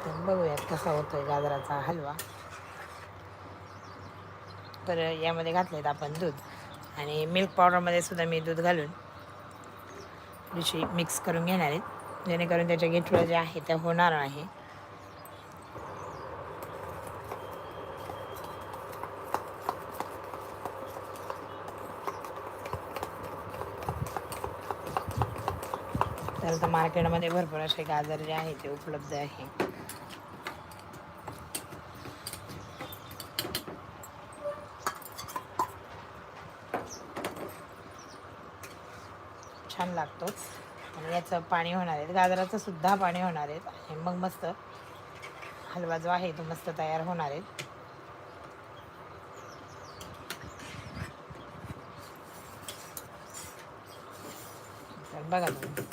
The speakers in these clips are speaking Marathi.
तर बघूयात कसा होतोय गाजराचा हलवा. तर यामध्ये घातलेत आपण दूध आणि मिल्क पावडरमध्ये सुद्धा मी दूध घालून थोडीशी मिक्स करून घेणार आहेत, जेणेकरून त्याच्या गेठुळं जे आहे त्या होणार आहे. तर आता मार्केटमध्ये भरपूर असे गाजर जे आहे ते उपलब्ध आहे. छान लागतो आणि याचं पाणी होणार आहे, गाजराचं सुद्धा पाणी होणार आहे आणि मग मस्त हलवा जो आहे तो मस्त तयार होणार आहे. तर बघा तुम्ही.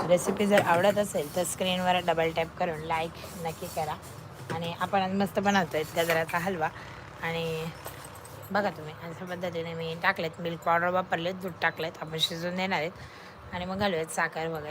रेसिपी जर आवडत असेल तर स्क्रीनवर डबल टॅप करून लाईक नक्की करा. आणि आपण आज मस्त बनवतो आहे गाजराचा हलवा. आणि बघा तुम्ही अशा पद्धतीने मी टाकलेत, मिल्क पावडर वापरलेत, दूध टाकलेत, आपण शिजवून देणार आहेत आणि मग घालूयात साखर वगैरे.